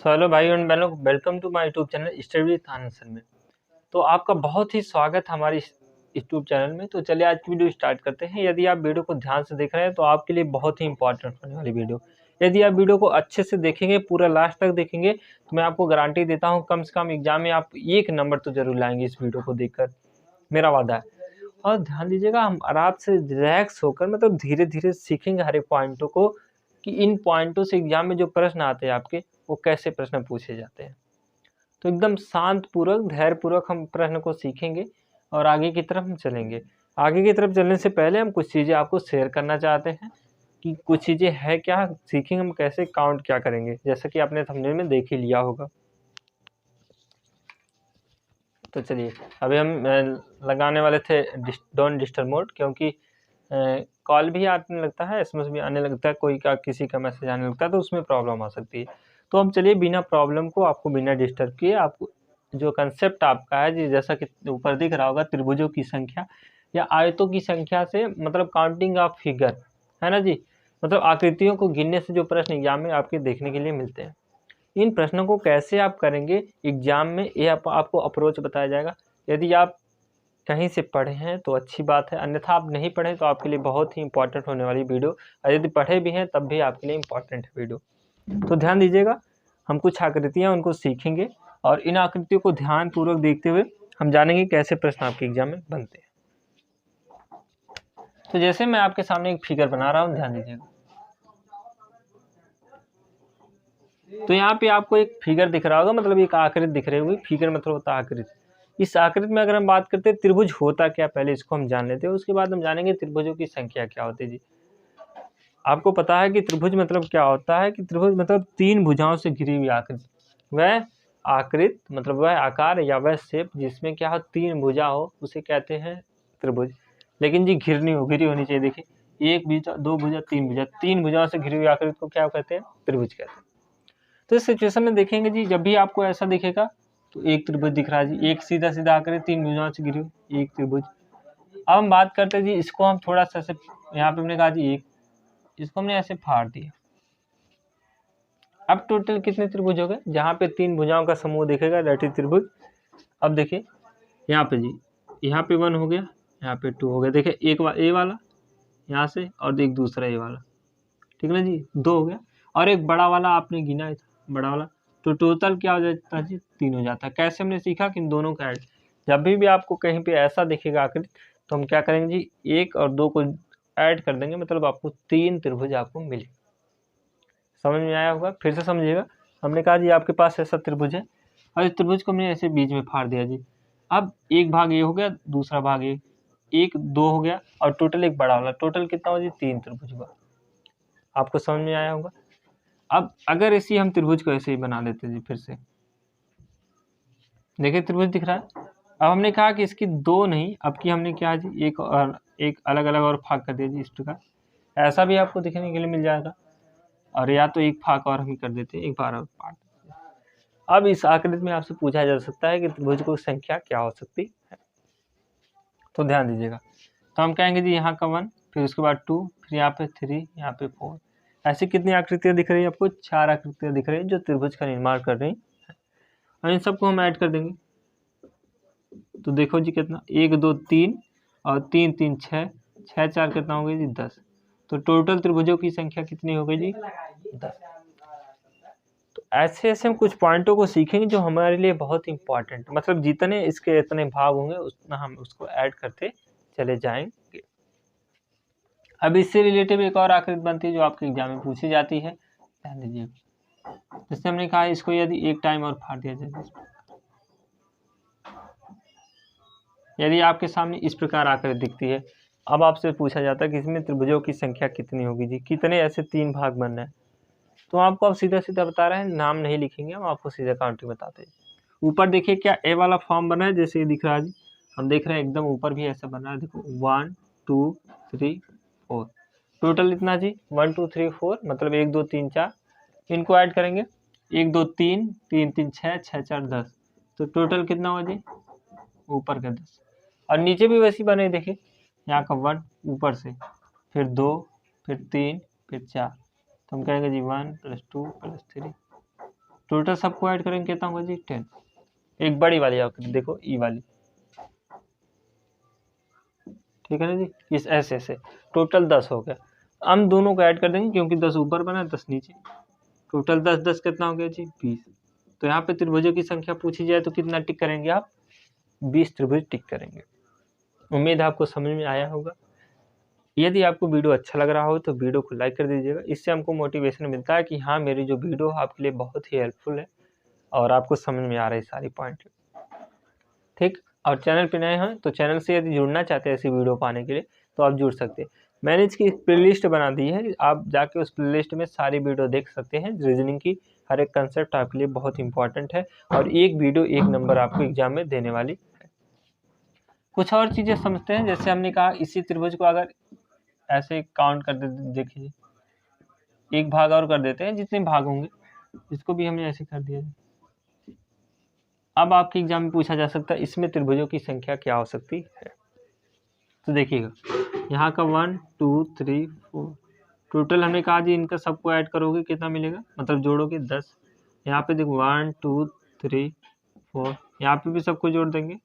सो hello भाई and बहनों, welcome to my YouTube channel study with answer में। तो आपका बहुत ही स्वागत हमारे इस यूट्यूब चैनल में। तो चलिए आज की वीडियो स्टार्ट करते हैं। यदि आप वीडियो को ध्यान से देख रहे हैं तो आपके लिए बहुत ही इंपॉर्टेंट होने वाली वीडियो। यदि आप वीडियो को अच्छे से देखेंगे, पूरा लास्ट तक देखेंगे, तो मैं आपको गारंटी देता हूँ कम से कम एग्जाम में आप 1 नंबर तो जरूर लाएंगे इस वीडियो को देखकर, मेरा वादा है। और ध्यान दीजिएगा, हम आराम से रिलैक्स होकर मतलब धीरे धीरे सीखेंगे हर एक पॉइंटों को, कि इन पॉइंटों से एग्जाम में जो प्रश्न आते हैं आपके, वो कैसे प्रश्न पूछे जाते हैं। तो एकदम शांत पूर्वक, धैर्य पूर्वक हम प्रश्न को सीखेंगे और आगे की तरफ हम चलेंगे। आगे की तरफ चलने से पहले हम कुछ चीज़ें आपको शेयर करना चाहते हैं कि कुछ चीज़ें है क्या, सीखेंगे हम कैसे, काउंट क्या करेंगे, जैसा कि आपने थंबनेल में देख ही लिया होगा। तो चलिए अभी हम लगाने वाले थे डोंट डिस्टर्ब मोड, क्योंकि कॉल भी आने लगता है, एसएमएस भी आने लगता है, कोई का किसी का मैसेज आने लगता है, तो उसमें प्रॉब्लम आ सकती है। तो हम चलिए बिना प्रॉब्लम को, आपको बिना डिस्टर्ब किए, आपको जो कंसेप्ट आपका है जी, जैसा कि ऊपर दिख रहा होगा, त्रिभुजों की संख्या या आयतों की संख्या से मतलब काउंटिंग ऑफ फिगर, है ना जी, मतलब आकृतियों को गिनने से जो प्रश्न एग्जाम में आपके देखने के लिए मिलते हैं। इन प्रश्नों को कैसे आप करेंगे एग्जाम में, ये आपको अप्रोच बताया जाएगा। यदि आप कहीं से पढ़े हैं तो अच्छी बात है, अन्यथा आप नहीं पढ़े तो आपके लिए बहुत ही इंपॉर्टेंट होने वाली वीडियो, और यदि पढ़े भी हैं तब भी आपके लिए इंपॉर्टेंट है वीडियो। तो ध्यान दीजिएगा, हम कुछ आकृतियाँ उनको सीखेंगे और इन आकृतियों को ध्यान पूर्वक देखते हुए हम जानेंगे कैसे प्रश्न आपके एग्जाम में बनते हैं। तो जैसे मैं आपके सामने एक फिगर बना रहा हूँ, ध्यान दीजिएगा। तो यहाँ पे आपको एक फिगर दिख रहा होगा, मतलब एक आकृति दिख रही होगी। फिगर मतलब होता है आकृति। इस आकृति में अगर हम बात करते हैं त्रिभुज होता क्या, पहले इसको हम जान लेते हैं, उसके बाद हम जानेंगे त्रिभुजों की संख्या क्या होती है जी। आपको पता है कि त्रिभुज मतलब क्या होता है, कि त्रिभुज मतलब 3 भुजाओं से घिरी हुई आकृति। वह आकृति मतलब वह आकार या वह शेप जिसमें क्या हो, 3 भुजा हो, उसे कहते हैं त्रिभुज। लेकिन जी घिरनी होनी चाहिए। देखिए 1 भुजा, 2 भुजा, 3 भुजा, 3 भुजाओं से घिरी हुई आकृति को क्या कहते हैं, त्रिभुज कहते हैं। तो इस सिचुएशन में देखेंगे जी, जब भी आपको ऐसा दिखेगा तो एक त्रिभुज दिख रहा है जी, एक सीधा सीधा आकर 3 भुजाओं से घिरी हुई एक त्रिभुज। अब हम बात करते हैं जी, इसको हम थोड़ा सा ऐसे, यहाँ पे हमने कहा जी एक, इसको हमने ऐसे फाड़ दिया। अब टोटल कितने त्रिभुज हो गए, जहाँ पे 3 भुजाओं का समूह दिखेगा दैट इज त्रिभुज। अब देखिए यहाँ पे जी, यहाँ पे 1 हो गया, यहाँ पे 2 हो गया। देखिए एक ए वाला यहाँ से, और एक दूसरा ए वाला, ठीक है ना जी, 2 हो गया। और एक बड़ा वाला आपने गिना था, बड़ा वाला, तो टोटल क्या हो जाता है जी, 3 हो जाता है। कैसे हमने सीखा कि इन दोनों का ऐड, जब भी आपको कहीं पे ऐसा दिखेगा आकृति, तो हम क्या करेंगे जी, 1 और 2 को ऐड कर देंगे, मतलब आपको 3 त्रिभुज आपको मिले। समझ में आया होगा, फिर से समझिएगा। हमने कहा जी आपके पास ऐसा त्रिभुज है, और इस त्रिभुज को हमने ऐसे बीच में फाड़ दिया जी। अब एक भाग ये हो गया, दूसरा भाग ये, 1 2 हो गया, और टोटल एक बड़ा वाला, टोटल कितना हो जी, 3 त्रिभुज हुआ। आपको समझ में आया होगा। अब अगर इसी हम त्रिभुज को ऐसे ही बना लेते जी, फिर से देखिए त्रिभुज दिख रहा है। अब हमने कहा कि इसकी 2 नहीं, अब की हमने क्या जी, एक और एक अलग अलग और भाग कर दिया जी इस प्रकार। ऐसा भी आपको दिखने के लिए मिल जाएगा, और या तो एक भाग और हम कर देते हैं, एक बार और पार्ट। अब इस आकृति में आपसे पूछा जा सकता है कि त्रिभुज की संख्या क्या हो सकती है। तो ध्यान दीजिएगा, तो हम कहेंगे जी यहाँ का 1, फिर उसके बाद 2, फिर यहाँ पे 3, यहाँ पे 4। ऐसी कितनी आकृतियाँ दिख रही है आपको, 4 आकृतियाँ दिख रही है जो त्रिभुज का निर्माण कर रही हैं। और इन सबको हम ऐड कर देंगे, तो देखो जी कितना, 1 2 3 और 3 3 6, 6 4 कितना हो गई जी, 10। तो टोटल त्रिभुजों की संख्या कितनी हो गई जी, 10। तो ऐसे ऐसे हम कुछ पॉइंटों को सीखेंगे जो हमारे लिए बहुत इंपॉर्टेंट, मतलब जितने इसके इतने भाग होंगे उतना हम उसको ऐड करते चले जाएंगे। अब इससे रिलेटेड एक और आकृति बनती है जो आपके एग्जाम में पूछी जाती है, ध्यान दीजिए। जैसे हमने कहा इसको यदि एक टाइम और फाड़ दिया जाए, यदि आपके सामने इस प्रकार आकृति दिखती है, अब आपसे पूछा जाता है कि इसमें त्रिभुजों की संख्या कितनी होगी जी, कितने ऐसे 3 भाग बन रहे हैं। तो आपको अब सीधा सीधा बता रहे हैं, नाम नहीं लिखेंगे हम, आपको सीधा काउंटिंग बताते हैं। ऊपर देखिए क्या ए वाला फॉर्म बना है, जैसे ये दिख रहा है जी, हम देख रहे हैं एकदम ऊपर भी ऐसा बना है, देखो 1 2 3 4, टोटल इतना जी 1 2 3 4, मतलब 1 2 3 4। इनको ऐड करेंगे, 1 2 3 3 3 6 6 4 10, तो टोटल कितना हुआ जी, ऊपर का 10। और नीचे भी वैसी बने, देखिए यहाँ का 1 ऊपर से, फिर 2, फिर 3, फिर 4, तो हम कहेंगे जी 1 + 2 + 3 टोटल सबको ऐड करेंगे कितना होगा जी 10। एक बड़ी वाली आकृति देखो ई वाली, ठीक है ना जी, इस ऐसे ऐसे टोटल 10 हो गया। हम दोनों को ऐड कर देंगे क्योंकि 10 ऊपर बना 10 नीचे, टोटल 10 10 कितना हो गया जी 20। तो यहाँ पे त्रिभुजों की संख्या पूछी जाए तो कितना टिक करेंगे आप, 20 त्रिभुज टिक करेंगे। उम्मीद है आपको समझ में आया होगा। यदि आपको वीडियो अच्छा लग रहा हो तो वीडियो को लाइक कर दीजिएगा, इससे हमको मोटिवेशन मिलता है कि हाँ मेरी जो वीडियो आपके लिए बहुत ही हेल्पफुल है और आपको समझ में आ रही सारी पॉइंट, ठीक। और चैनल पे नए हैं तो चैनल से यदि जुड़ना चाहते हैं ऐसी वीडियो पाने के लिए तो आप जुड़ सकते हैं। मैंने इसकी प्लेलिस्ट बना दी है, आप जाके उस प्लेलिस्ट में सारी वीडियो देख सकते हैं। रीजनिंग की हर एक कंसेप्ट आपके लिए बहुत इंपॉर्टेंट है और एक वीडियो एक नंबर आपको एग्जाम में देने वाली है। कुछ और चीज़ें समझते हैं, जैसे हमने कहा इसी त्रिभुज को अगर ऐसे काउंट कर देते, देखिए एक भाग और कर देते हैं, जितने भाग होंगे इसको भी हमने ऐसे कर दिया। अब आपके एग्जाम में पूछा जा सकता है इसमें त्रिभुजों की संख्या क्या हो सकती है। तो देखिएगा यहाँ का 1 2 3 4 टोटल हमने कहा जी इनका सबको ऐड करोगे कितना मिलेगा, मतलब जोड़ोगे 10। यहाँ पे देखो 1 2 3 4, यहाँ पे भी सबको जोड़ देंगे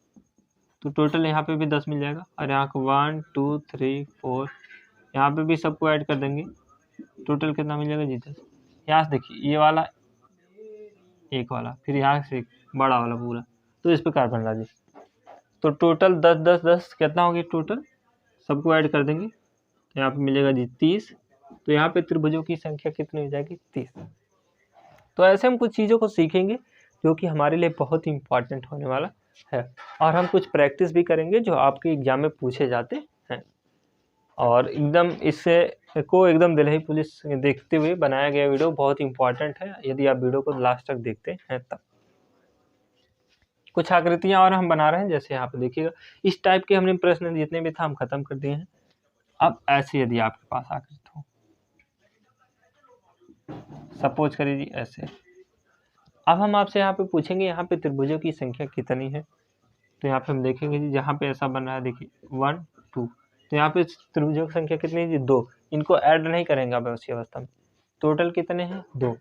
तो टोटल यहाँ पे भी 10 मिल जाएगा। और यहाँ का 1 2 3 4, यहाँ पे भी सबको ऐड कर देंगे, टोटल कितना मिल जाएगा जी 10। यहाँ से देखिए ये वाला एक वाला, फिर यहाँ से बड़ा वाला पूरा, तो इस प्रकार बन रहा जी। तो टोटल 10 10 10 कितना होगी टोटल, सबको ऐड कर देंगे तो यहाँ पे मिलेगा जी 30। तो यहाँ पे त्रिभुजों की संख्या कितनी हो जाएगी 30। तो ऐसे हम कुछ चीज़ों को सीखेंगे जो कि हमारे लिए बहुत ही इंपॉर्टेंट होने वाला है, और हम कुछ प्रैक्टिस भी करेंगे जो आपके एग्जाम में पूछे जाते हैं। और एकदम इससे को एकदम दिल्ली पुलिस देखते हुए बनाया गया वीडियो बहुत इंपॉर्टेंट है, यदि आप वीडियो को लास्ट तक देखते हैं तब। कुछ आकृतियां और हम बना रहे हैं, जैसे यहाँ पे देखिएगा इस टाइप के हमने प्रश्न जितने भी था हम खत्म कर दिए हैं। अब ऐसे यदि आपके पास आकृति हो, सपोज करिए जी ऐसे, अब हम आपसे यहाँ पे पूछेंगे यहाँ पे त्रिभुजों की संख्या कितनी है। तो यहाँ पे हम देखेंगे जी जहाँ पे ऐसा बन रहा है देखिए 1 2, तो यहाँ पे त्रिभुजों की संख्या कितनी है जी 2। इनको ऐड नहीं करेंगे आप उसी अवस्था में, टोटल कितने हैं 2।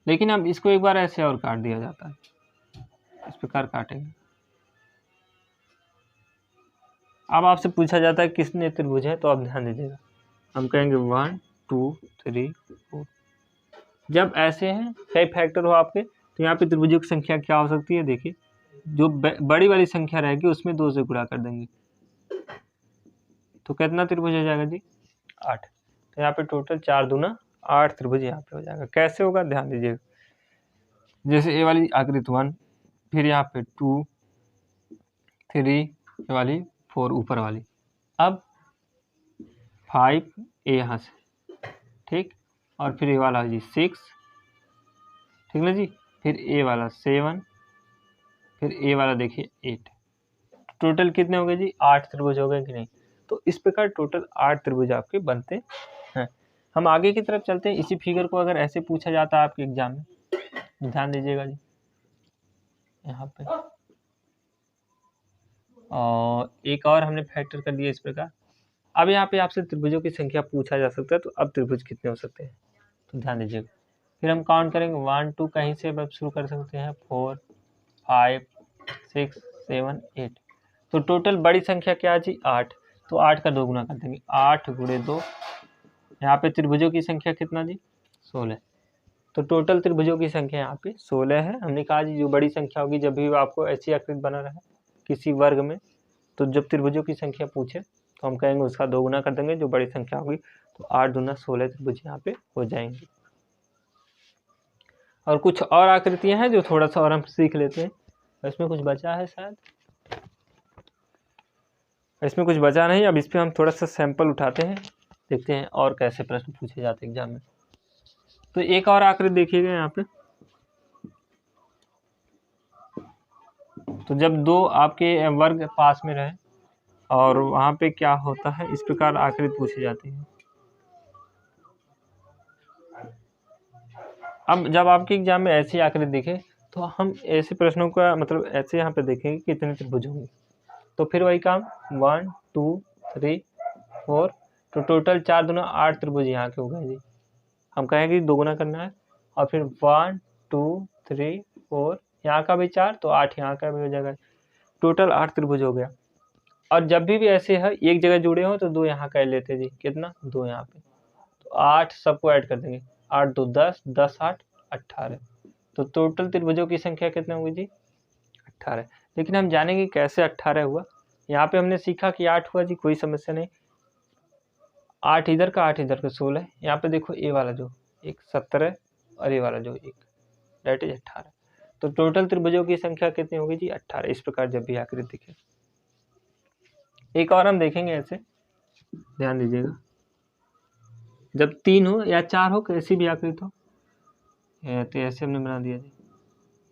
लेकिन अब इसको एक बार ऐसे और काट दिया जाता है, इस प्रकार काटेंगे। अब आपसे पूछा जाता है किसने त्रिभुज है, तो आप ध्यान दीजिएगा, हम कहेंगे 1 2 3 4। जब ऐसे हैं कई फैक्टर हो आपके, तो यहाँ पे त्रिभुजों की संख्या क्या हो सकती है, देखिए जो बड़ी वाली संख्या रहेगी उसमें 2 से गुणा कर देंगे तो कितना त्रिभुज हो जाएगा जी 8। तो यहाँ पे टोटल 4 दूना 8 त्रिभुज यहाँ पे हो जाएगा। कैसे होगा ध्यान दीजिएगा, जैसे ए वाली आकृति 1, फिर यहाँ पे 2 3, ये वाली 4 ऊपर वाली, अब 5 ए यहाँ से, ठीक, और फिर ए वाला जी 6, ठीक ना जी, फिर ए वाला 7, फिर ए वाला देखिए 8। टोटल कितने हो गए जी 8 त्रिभुज हो गए कि नहीं। तो इस प्रकार टोटल 8 त्रिभुज आपके बनते हैं। हम आगे की तरफ चलते हैं। इसी फिगर को अगर ऐसे पूछा जाता है आपके एग्जाम में, ध्यान दीजिएगा जी यहाँ पे, और एक और हमने फैक्टर कर दिया इस प्रकार। अब यहाँ पे आपसे त्रिभुजों की संख्या पूछा जा सकता है, तो अब त्रिभुज कितने हो सकते हैं तो ध्यान दीजिएगा। फिर हम काउंट करेंगे 1 2, कहीं से अब शुरू कर सकते हैं 4 5 6 7 8। तो टोटल बड़ी संख्या क्या है जी 8, तो 8 का 2 गुना कर देंगे, 8 गुणे 2। यहाँ पे त्रिभुजों की संख्या कितना जी 16। तो टोटल त्रिभुजों की संख्या यहाँ पे 16 है। हमने कहा जी जो बड़ी संख्या होगी, जब भी आपको ऐसी आकृति बना रहा है किसी वर्ग में, तो जब त्रिभुजों की संख्या पूछे तो हम कहेंगे उसका 2 गुना कर देंगे जो बड़ी संख्या होगी, तो 8 दूना 16 त्रिभुज यहाँ पे हो जाएंगे। और कुछ और आकृतियां हैं जो थोड़ा सा और हम सीख लेते हैं। इसमें कुछ बचा है शायद, इसमें कुछ बचा नहीं। अब इस पर हम थोड़ा सा सैंपल उठाते हैं, देखते हैं और कैसे प्रश्न पूछे जाते हैं एग्जाम में। तो एक और आकृति देखिएगा यहाँ पे, तो जब दो आपके वर्ग पास में रहे और वहाँ पे क्या होता है, इस प्रकार आकृति पूछी जाती है। अब जब आपके एग्जाम में ऐसी आकृति दिखे तो हम ऐसे प्रश्नों का मतलब ऐसे यहाँ पे देखेंगे कितने त्रिभुज होंगे। तो फिर वही काम 1 2 3 4, तो टोटल 4 दूना 8 त्रिभुज यहाँ के हो गए जी। हम कहेंगे दोगुना करना है, और फिर 1 2 3 4, यहाँ का भी 4 तो 8 यहाँ का भी हो जाएगा। टोटल 8 त्रिभुज हो गया। और जब भी ऐसे है एक जगह जुड़े हो तो 2 यहाँ का लेते जी, कितना 2 यहाँ पे, तो 8 सबको ऐड कर देंगे, 8 2 10, 10 8 18, तो टोटल त्रिभुजों की संख्या कितना हुई जी 18। लेकिन हम जानेंगे कैसे 18 हुआ। यहाँ पे हमने सीखा कि 8 हुआ जी, कोई समस्या नहीं, 8 इधर का 8 इधर का 16। यहाँ पे देखो ए वाला जो एक 17 और ये वाला जो एक, दैट इज 18। तो टोटल त्रिभुजों की संख्या कितनी होगी जी 18। इस प्रकार जब भी आकृति दिखे। एक और हम देखेंगे ऐसे, ध्यान दीजिएगा, जब 3 हो या 4 हो, कैसी भी आकृति हो, तो ऐसे हमने बना दिया जी,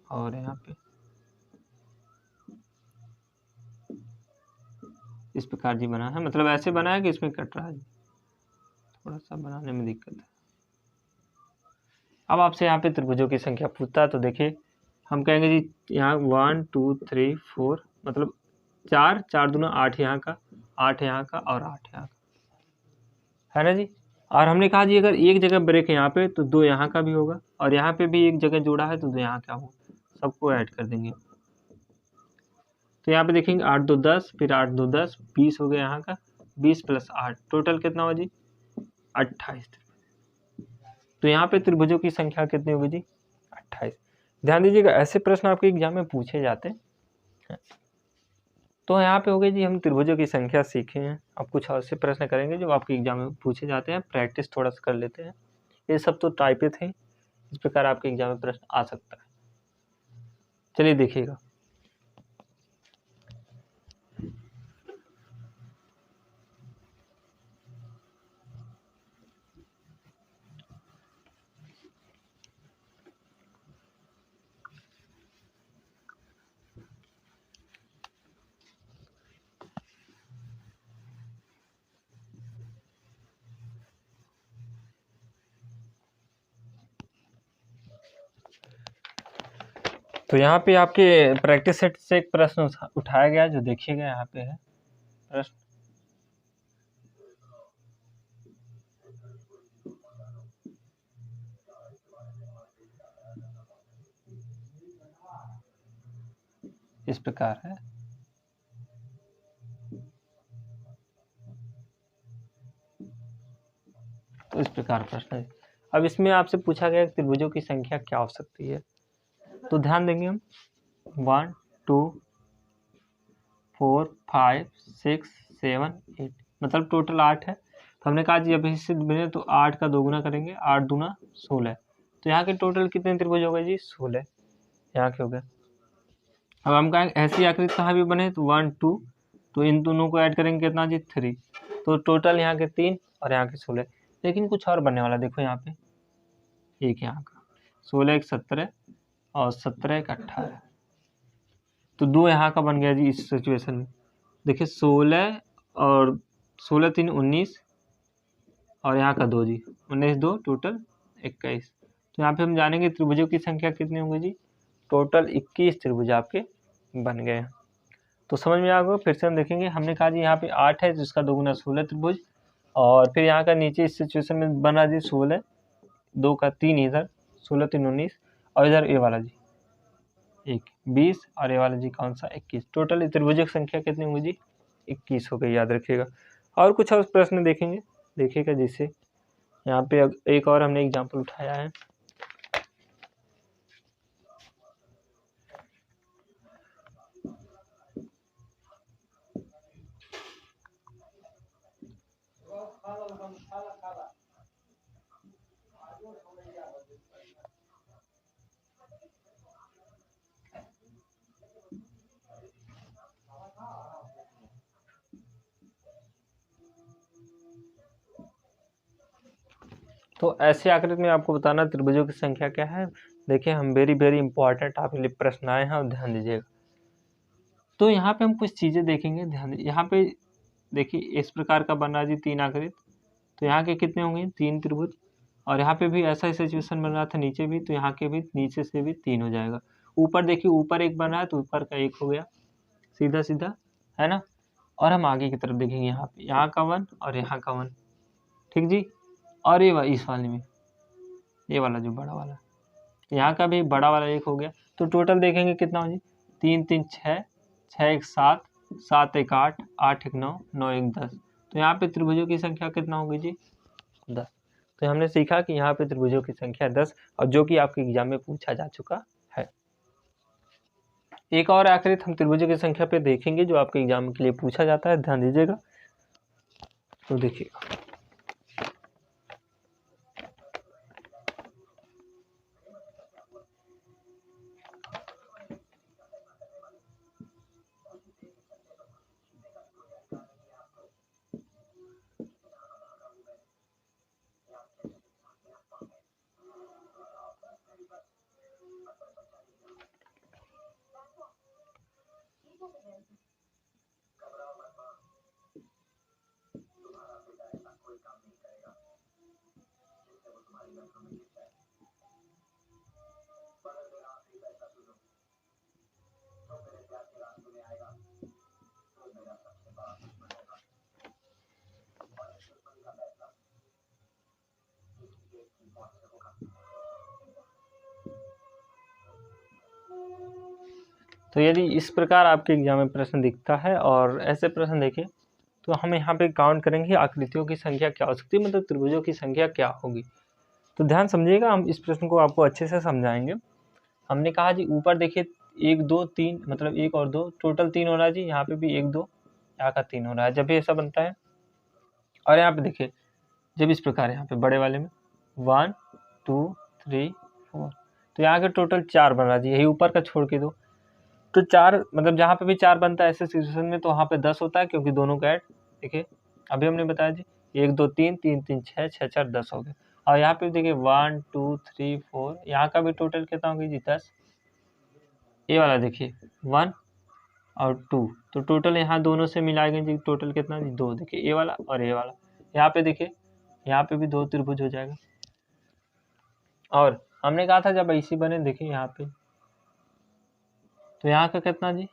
और यहाँ पे इस प्रकार जी बना है, मतलब ऐसे बना है कि इसमें कट रहा है, थोड़ा सा बनाने में दिक्कत है। अब आपसे यहाँ पे त्रिभुजों की संख्या पूछता है, तो देखिए हम कहेंगे जी यहाँ 1 2 3 4, मतलब 4 4 दूना 8 यहाँ का, 8 यहाँ का और 8 यहाँ का, है ना जी। और हमने कहा जी अगर एक जगह ब्रेक है यहाँ पे तो 2 यहाँ का भी होगा, और यहाँ पे भी एक जगह जोड़ा है तो 2 यहाँ का होगा, सबको ऐड कर देंगे। तो यहाँ पे देखेंगे 8 2 10, फिर 8 2 10, 20 हो गया यहाँ का, 20 + 8 टोटल कितना हुआ जी 28। तो यहाँ पे त्रिभुजों की संख्या कितनी होगी जी 28। ध्यान दीजिएगा ऐसे प्रश्न आपके एग्जाम में पूछे जाते हैं। तो यहाँ पे हो गए जी हम त्रिभुजों की संख्या सीखे हैं। अब कुछ ऐसे प्रश्न करेंगे जो आपके एग्जाम में पूछे जाते हैं, प्रैक्टिस थोड़ा सा कर लेते हैं। ये सब तो टाइपे थे, इस प्रकार आपके एग्जाम में प्रश्न आ सकता है। चलिए देखिएगा, तो यहाँ पे आपके प्रैक्टिस सेट से एक प्रश्न उठाया गया, जो देखिएगा यहाँ पे है प्रश्न। इस प्रकार है, तो इस प्रकार प्रश्न है। अब इसमें आपसे पूछा गया त्रिभुजों की संख्या क्या हो सकती है, तो ध्यान देंगे हम 1 2 4 5 6 7 8, मतलब टोटल 8 है। तो हमने कहा जी अभी से बने तो 8 का दोगुना करेंगे, 8 दूना 16, तो यहाँ के टोटल कितने त्रिभुज हो गए जी 16 यहाँ के हो गए। अब हम कहेंगे ऐसी आकृति कहाँ भी बने, तो 1 2, तो इन दोनों को ऐड करेंगे कितना जी 3, तो टोटल यहाँ के 3 और यहाँ के 16। लेकिन कुछ और बनने वाला, देखो यहाँ पे एक यहाँ का 16 1 17 और 17 1 18, तो 2 यहाँ का बन गया जी इस सिचुएशन में। देखिए 16 और 16 3 19 और यहाँ का 2 जी 19 2 टोटल 21। तो यहाँ पे हम जानेंगे त्रिभुजों की संख्या कितनी होगी जी, टोटल 21 त्रिभुज आपके बन गए हैं। तो समझ में आ गया। फिर से हम देखेंगे, हमने कहा जी यहाँ पे 8 है जिसका दोगुना 16 त्रिभुज, और फिर यहाँ का नीचे इस सिचुएशन में बना जी 16 2 का 3 इधर 16 3 19, और इधर ये वाला जी 1 20 और ये वाला जी कौन सा 21। टोटल त्रिभुजों की संख्या कितनी होगी जी 21 हो गई, याद रखिएगा। और कुछ और प्रश्न देखेंगे, देखिएगा जिससे यहाँ पे एक और हमने एग्जाम्पल उठाया है। तो ऐसे आकृति में आपको बताना त्रिभुजों की संख्या क्या है। देखिए हम वेरी इंपॉर्टेंट आपके लिए प्रश्न आए हैं, और ध्यान दीजिएगा। तो यहाँ पे हम कुछ चीजें देखेंगे, ध्यान दीजिए। यहाँ पे देखिए इस प्रकार का बन रहा जी 3 आकृति, तो यहाँ के कितने होंगे 3 त्रिभुज, और यहाँ पे भी ऐसा ही सिचुएशन बन रहा था नीचे भी, तो यहाँ के भी नीचे से भी 3 हो जाएगा। ऊपर देखिए ऊपर एक बना है तो ऊपर का 1 हो गया, सीधा सीधा, है ना। और हम आगे की तरफ देखेंगे, यहाँ पे यहाँ का 1 और यहाँ का 1, ठीक जी। और ये इस वाले में ये वाला जो बड़ा वाला, यहाँ का भी बड़ा वाला 1 हो गया। तो टोटल देखेंगे कितना हो जी, 3 3 6, 6 1 7, 7 1 8, 8 1 9, 9 1 10। तो यहाँ पे त्रिभुजों की संख्या कितना होगी जी, 10। तो हमने सीखा कि यहाँ पे त्रिभुजों की संख्या 10, और जो कि आपके एग्जाम में पूछा जा चुका है। एक और आखिरी हम त्रिभुजों की संख्या पे देखेंगे जो आपके एग्जाम के लिए पूछा जाता है, ध्यान दीजिएगा। तो देखिएगा, तो यदि इस प्रकार आपके एग्जाम में प्रश्न दिखता है और ऐसे प्रश्न देखें, तो हम यहाँ पे काउंट करेंगे आकृतियों की संख्या क्या हो सकती है, मतलब त्रिभुजों की संख्या क्या होगी। तो ध्यान समझिएगा, हम इस प्रश्न को आपको अच्छे से समझाएंगे। हमने कहा जी ऊपर देखिए 1 2 3, मतलब 1 और 2 टोटल 3 हो रहा है जी, यहाँ पे भी 1 2, यहाँ का 3 हो रहा है, जब भी ऐसा बनता है। और यहाँ पे देखिए जब इस प्रकार यहाँ पे बड़े वाले में 1 2 3 4, तो यहाँ के टोटल 4 बन रहा है जी, यही ऊपर का छोड़ के दो। तो 4 मतलब जहाँ पे भी 4 बनता है ऐसे सिचुएशन में, तो वहाँ पे 10 होता है, क्योंकि दोनों का ऐड देखिए अभी हमने बताया जी 1 2 3 3 3 6 6 4 10 हो गए। और यहाँ पे देखिए 1 2 3 4, यहाँ का भी टोटल कितना होगी जी 10। ये वाला देखिए 1 और 2, तो टोटल यहाँ दोनों से मिलाएंगे जी, टोटल कितना जी 2। देखिए ये वाला और ये वाला, यहाँ पे देखिए यहाँ पे भी 2 त्रिभुज हो जाएगा। और हमने कहा था जब ऐसी बने, देखिए यहाँ पे, तो यहाँ का कितना जी,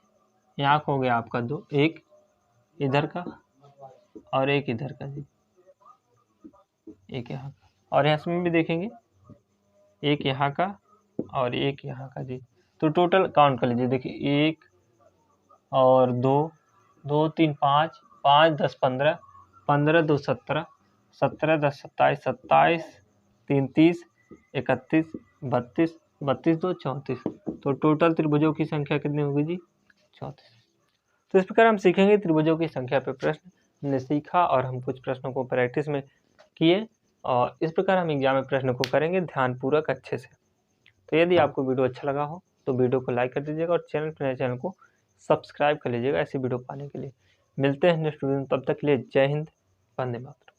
यहाँ का हो गया आपका 2, एक इधर का और एक इधर का जी, एक यहाँ का, और इसमें भी देखेंगे एक यहाँ का और एक यहाँ का जी। तो टोटल काउंट कर लीजिए, देखिए 1 और 2 2 3 5 5 10 15 15 2 17 17 10 27 27 3 30 31 32 32 2 34। तो टोटल त्रिभुजों की संख्या कितनी होगी जी, 34। तो इस प्रकार हम सीखेंगे त्रिभुजों की संख्या पे प्रश्न हमने सीखा, और हम कुछ प्रश्नों को प्रैक्टिस में किए, और इस प्रकार हम एग्जाम में प्रश्न को करेंगे ध्यानपूर्वक अच्छे से। तो यदि आपको वीडियो अच्छा लगा हो तो वीडियो को लाइक कर दीजिएगा, और चैनल को सब्सक्राइब कर लीजिएगा ऐसी वीडियो पाने के लिए। मिलते हैं नेक्स्ट वीडियो में, तब तक के लिए जय हिंद, वंदे मातरम।